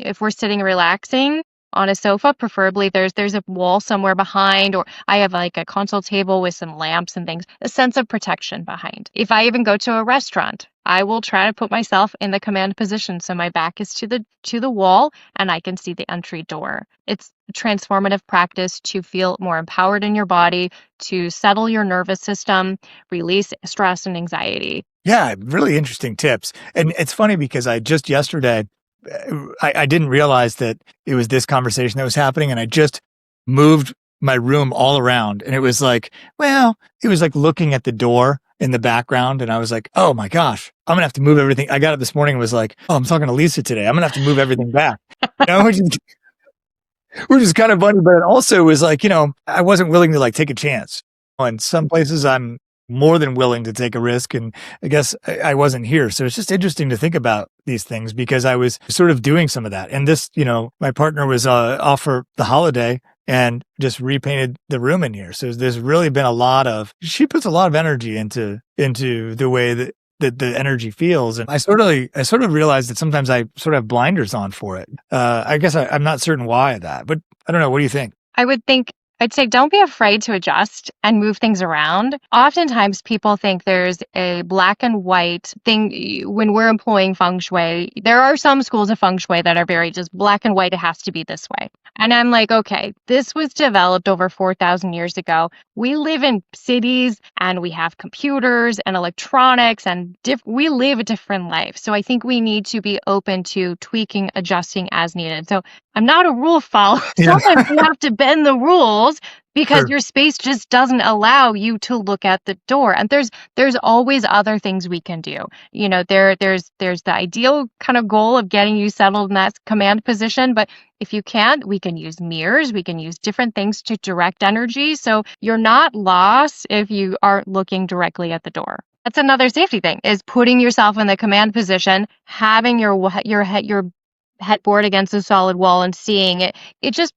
if we're sitting relaxing on a sofa, preferably there's a wall somewhere behind, or I have like a console table with some lamps and things, a sense of protection behind. If I even go to a restaurant, I will try to put myself in the command position so my back is to the wall and I can see the entry door. It's a transformative practice to feel more empowered in your body, to settle your nervous system, release stress and anxiety. yeah, really interesting tips. And it's funny because I just yesterday, I didn't realize that it was this conversation that was happening. And I just moved my room all around. And it was like, well, it was like looking at the door in the background. And I was like, oh my gosh, I'm going to have to move everything. I got up this morning and was like, oh, I'm talking to Lisa today. I'm going to have to move everything back. Which is kind of funny, but it also was like, I wasn't willing to like take a chance. In some places, I'm more than willing to take a risk. And I guess I wasn't here. So it's just interesting to think about these things because I was sort of doing some of that. And this, my partner was off for the holiday and just repainted the room in here. So there's really been she puts a lot of energy into the way that the energy feels. And I sort of realized that sometimes I sort of have blinders on for it. I guess I'm not certain why of that, but I don't know. What do you think? I'd say don't be afraid to adjust and move things around. Oftentimes, people think there's a black and white thing when we're employing feng shui. There are some schools of feng shui that are very just black and white. It has to be this way. And I'm like, okay, this was developed over 4,000 years ago. We live in cities and we have computers and electronics and we live a different life. So I think we need to be open to tweaking, adjusting as needed. So I'm not a rule follower. Yeah, Sometimes you have to bend the rules because sure. your space just doesn't allow you to look at the door. And there's always other things we can do. There's the ideal kind of goal of getting you settled in that command position, but if you can't, we can use mirrors, we can use different things to direct energy. So you're not lost if you aren't looking directly at the door. That's another safety thing, is putting yourself in the command position, having your headboard against a solid wall and seeing it. It just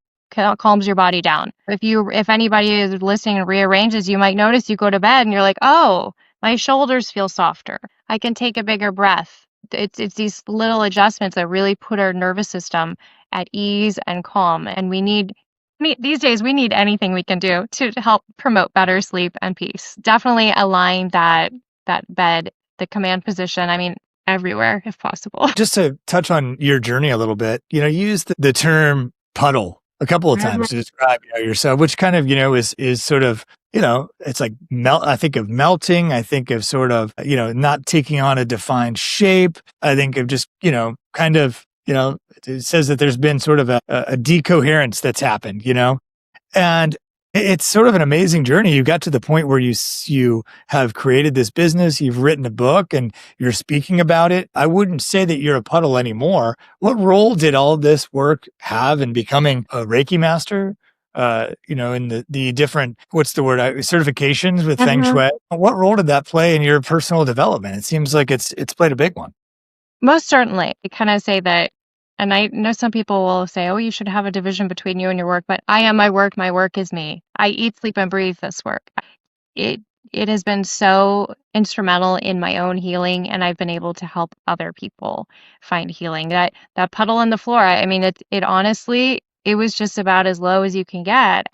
calms your body down. If anybody is listening and rearranges, you might notice you go to bed and you're like, oh, my shoulders feel softer. I can take a bigger breath. It's these little adjustments that really put our nervous system at ease and calm. And these days we need anything we can do to help promote better sleep and peace. Definitely align that bed, the command position. I mean, everywhere if possible. Just to touch on your journey a little bit, you used the term puddle a couple of times to describe yourself, which kind of, is sort of, it's like I think of melting. I think of sort of, not taking on a defined shape. I think of just, kind of, it says that there's been sort of a decoherence that's happened, and it's sort of an amazing journey. You got to the point where you have created this business, you've written a book, and you're speaking about it. I wouldn't say that you're a puddle anymore. What role did all this work have in becoming a Reiki master? In the different, what's the word, certifications with Feng Shui. What role did that play in your personal development? It seems like it's played a big one. Most certainly. I kind of say that And I know some people will say, oh, you should have a division between you and your work, but I am my work is me. I eat, sleep, and breathe this work. It it has been so instrumental in my own healing, and I've been able to help other people find healing. That puddle on the floor, I mean, it honestly, it was just about as low as you can get.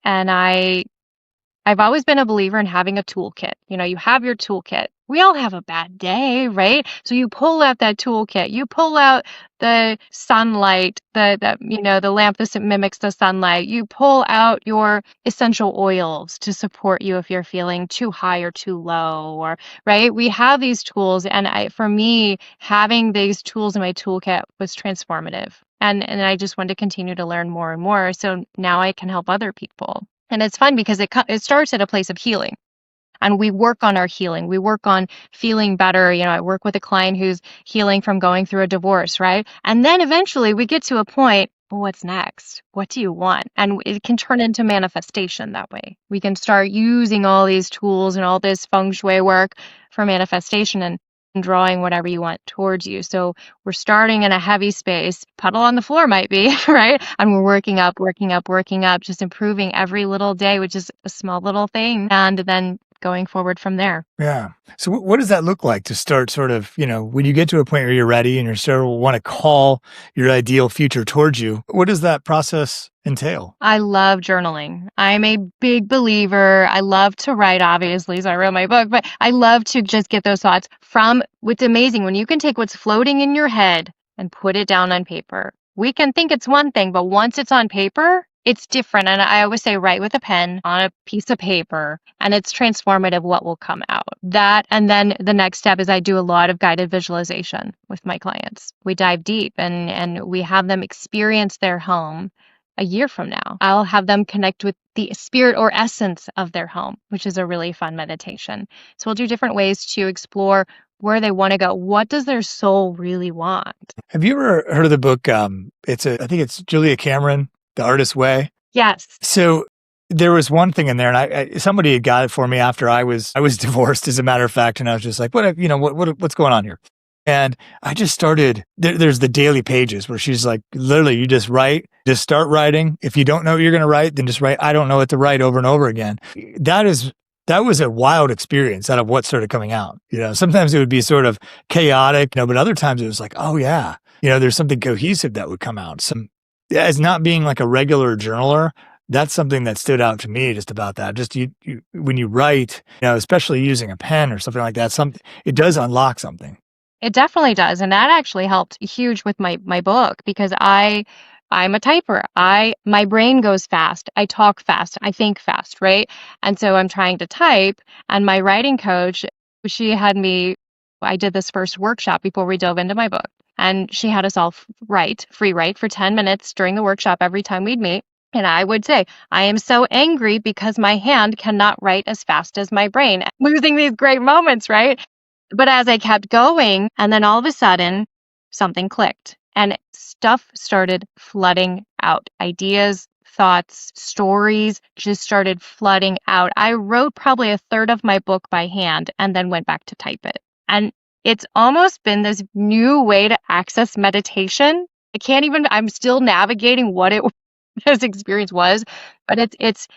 And I've always been a believer in having a toolkit. You have your toolkit. We all have a bad day, right? So you pull out that toolkit. You pull out the sunlight, the lamp that mimics the sunlight. You pull out your essential oils to support you if you're feeling too high or too low, or right? We have these tools, and for me, having these tools in my toolkit was transformative. And I just wanted to continue to learn more and more. So now I can help other people. And it's fun because it starts at a place of healing, and we work on our healing. We work on feeling better. I work with a client who's healing from going through a divorce, right? And then eventually we get to a point, well, what's next? What do you want? And it can turn into manifestation that way. We can start using all these tools and all this Feng Shui work for manifestation and drawing whatever you want towards you. So we're starting in a heavy space, puddle on the floor might be, right? And we're working up, just improving every little day, which is a small little thing, and then going forward from there. Yeah. So what does that look like to start sort of, when you get to a point where you're ready and you sort of want to call your ideal future towards you, what does that process entail? I love journaling. I'm a big believer. I love to write, obviously, so I wrote my book, but I love to just get those thoughts from what's amazing when you can take what's floating in your head and put it down on paper. We can think it's one thing, but once it's on paper, it's different. And I always say, write with a pen on a piece of paper, and it's transformative what will come out. That, and then the next step is I do a lot of guided visualization with my clients. We dive deep and we have them experience their home a year from now. I'll have them connect with the spirit or essence of their home, which is a really fun meditation. So we'll do different ways to explore where they want to go. What does their soul really want? Have you ever heard of the book? I think it's Julia Cameron, The Artist's Way. Yes. So there was one thing in there, and somebody had got it for me after I was divorced, as a matter of fact, and I was just like, what's going on here? And I just started. There's the daily pages where she's like, literally, you just write, just start writing. If you don't know what you're going to write, then just write. I don't know what to write over and over again. That was a wild experience out of what started coming out. Sometimes it would be sort of chaotic, but other times it was like, oh yeah, there's something cohesive that would come out. As not being like a regular journaler, that's something that stood out to me just about that. Just you when you write, especially using a pen or something like that, it does unlock something. It definitely does. And that actually helped huge with my book, because I'm a typer. My brain goes fast. I talk fast. I think fast, right? And so I'm trying to type, and my writing coach, I did this first workshop before we dove into my book, and she had us all free write for 10 minutes during the workshop every time we'd meet. And I would say, I am so angry because my hand cannot write as fast as my brain. Losing these great moments, right? But as I kept going, and then all of a sudden, something clicked and stuff started flooding out. Ideas, thoughts, stories just started flooding out. I wrote probably a third of my book by hand and then went back to type it. And it's almost been this new way to access meditation. I'm still navigating what this experience was, but it's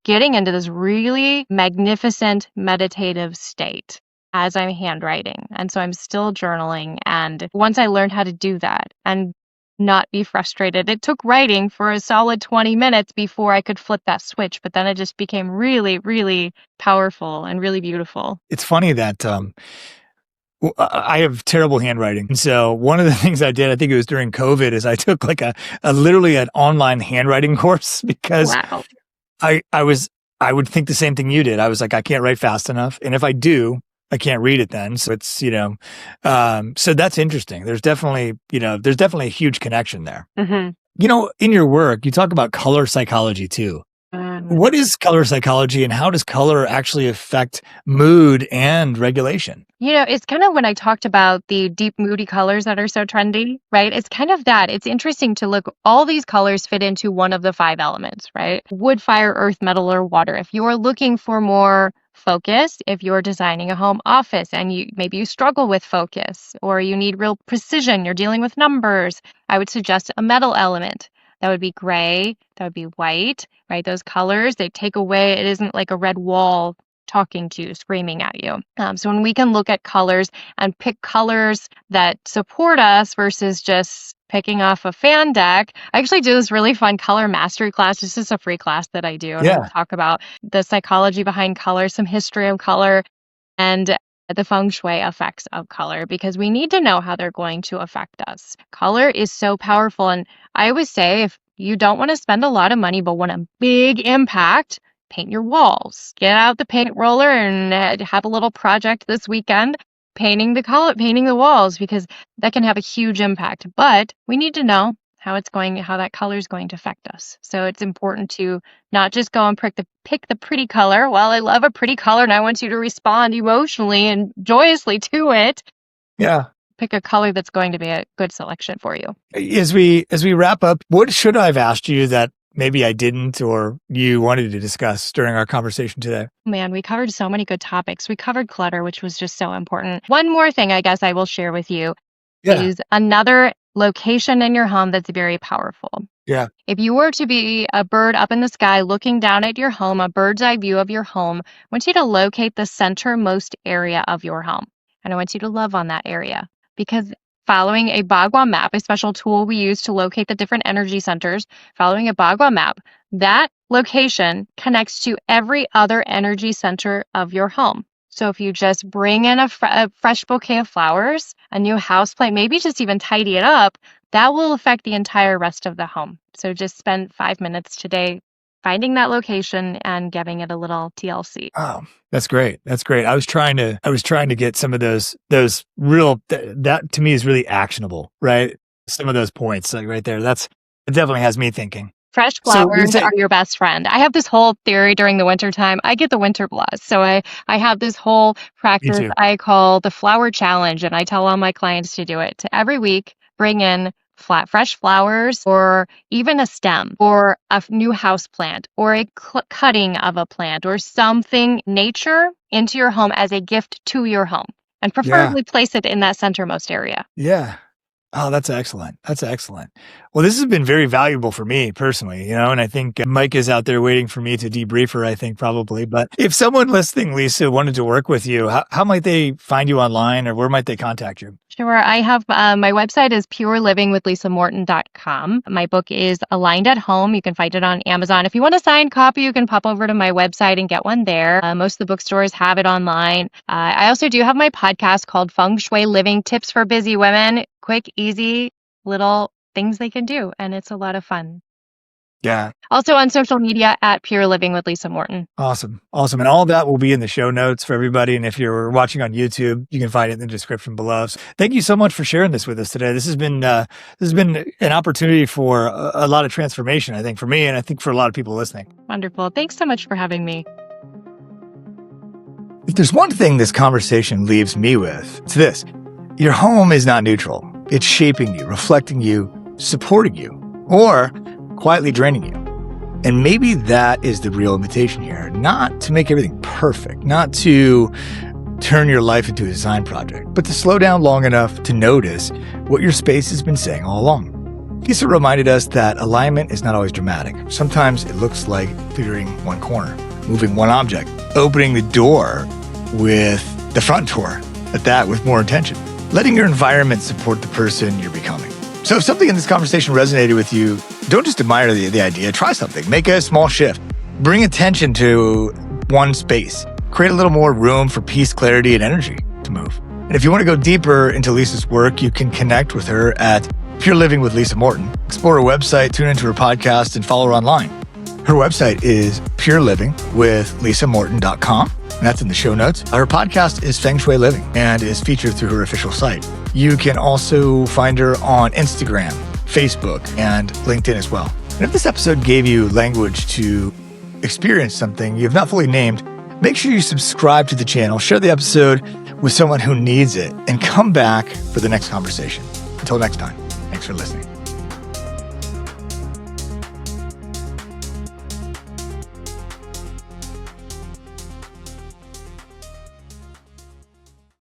getting into this really magnificent meditative state as I'm handwriting. And so I'm still journaling. And once I learned how to do that and not be frustrated, it took writing for a solid 20 minutes before I could flip that switch. But then it just became really, really powerful and really beautiful. It's funny that I have terrible handwriting. And so one of the things I did, I think it was during COVID, is I took like literally an online handwriting course, because wow. I would think the same thing you did. I was like, I can't write fast enough. And if I do, I can't read it then. So it's, so that's interesting. There's definitely a huge connection there. Mm-hmm. In your work, you talk about color psychology too. What is color psychology, and how does color actually affect mood and regulation? It's kind of when I talked about the deep, moody colors that are so trendy, right? It's kind of that. It's interesting to look, all these colors fit into one of the 5 elements, right? Wood, fire, earth, metal, or water. If you're looking for more focus. If you're designing a home office and maybe you struggle with focus or you need real precision, you're dealing with numbers, I would suggest a metal element. That would be gray, that would be white, right? Those colors, they take away, it isn't like a red wall talking to you, screaming at you. So when we can look at colors and pick colors that support us versus just picking off a fan deck. I actually do this really fun color mastery class. This is a free class that I do, and I talk about the psychology behind color, some history of color, and the Feng Shui effects of color, because we need to know how they're going to affect us. Color is so powerful, and I always say if you don't want to spend a lot of money but want a big impact, paint your walls. Get out the paint roller and have a little project this weekend painting the walls, because that can have a huge impact. But we need to know how that color is going to affect us. So it's important to not just go and pick the pretty color. Well, I love a pretty color and I want you to respond emotionally and joyously to it. Yeah. Pick a color that's going to be a good selection for you. As we wrap up, what should I have asked you that maybe I didn't or you wanted to discuss during our conversation today? Man, we covered so many good topics. We covered clutter, which was just so important. One more thing I guess I will share with you is another location in your home that's very powerful. Yeah. If you were to be a bird up in the sky looking down at your home, a bird's eye view of your home, I want you to locate the centermost area of your home. And I want you to love on that area, because following a Bagua map, a special tool we use to locate the different energy centers, following a Bagua map, that location connects to every other energy center of your home. So if you just bring in a fresh bouquet of flowers, a new houseplant, maybe just even tidy it up, that will affect the entire rest of the home. So just spend 5 minutes today finding that location and giving it a little TLC. Oh, that's great. That's great. I was trying to get some of those real, that to me is really actionable, right? Some of those points like right there. It definitely has me thinking. Fresh flowers are your best friend. I have this whole theory during the wintertime. I get the winter blues. So I have this whole practice I call the flower challenge, and I tell all my clients to do it. To every week, bring in fresh flowers, or even a stem, or a new house plant, or a cutting of a plant, or something nature into your home as a gift to your home, and preferably place it in that centermost area. Yeah. Oh, that's excellent. That's excellent. Well, this has been very valuable for me personally, and I think Mike is out there waiting for me to debrief her, I think probably. But if someone listening, Lisa, wanted to work with you, how might they find you online, or where might they contact you? Sure. I have my website is purelivingwithlisamorton.com. My book is Aligned at Home. You can find it on Amazon. If you want a signed copy, you can pop over to my website and get one there. Most of the bookstores have it online. I also do have my podcast called Feng Shui Living Tips for Busy Women. Quick, easy, little things they can do. And it's a lot of fun. Yeah. Also on social media at Pure Living with Lisa Morton. Awesome. And all that will be in the show notes for everybody. And if you're watching on YouTube, you can find it in the description below. So thank you so much for sharing this with us today. This has been an opportunity for a lot of transformation, I think, for me, and I think for a lot of people listening. Wonderful. Thanks so much for having me. If there's one thing this conversation leaves me with, it's this. Your home is not neutral. It's shaping you, reflecting you, supporting you, or quietly draining you. And maybe that is the real invitation here, not to make everything perfect, not to turn your life into a design project, but to slow down long enough to notice what your space has been saying all along. Lisa reminded us that alignment is not always dramatic. Sometimes it looks like clearing one corner, moving one object, opening the door with the front door, at that with more intention, letting your environment support the person you're becoming. So if something in this conversation resonated with you, don't just admire the idea, try something. Make a small shift. Bring attention to one space. Create a little more room for peace, clarity, and energy to move. And if you want to go deeper into Lisa's work, you can connect with her at Pure Living with Lisa Morton. Explore her website, tune into her podcast, and follow her online. Her website is purelivingwithlisamorton.com. And that's in the show notes. Her podcast is Feng Shui Living and is featured through her official site. You can also find her on Instagram, Facebook, and LinkedIn as well. And if this episode gave you language to experience something you have not fully named, make sure you subscribe to the channel, share the episode with someone who needs it, and come back for the next conversation. Until next time, thanks for listening.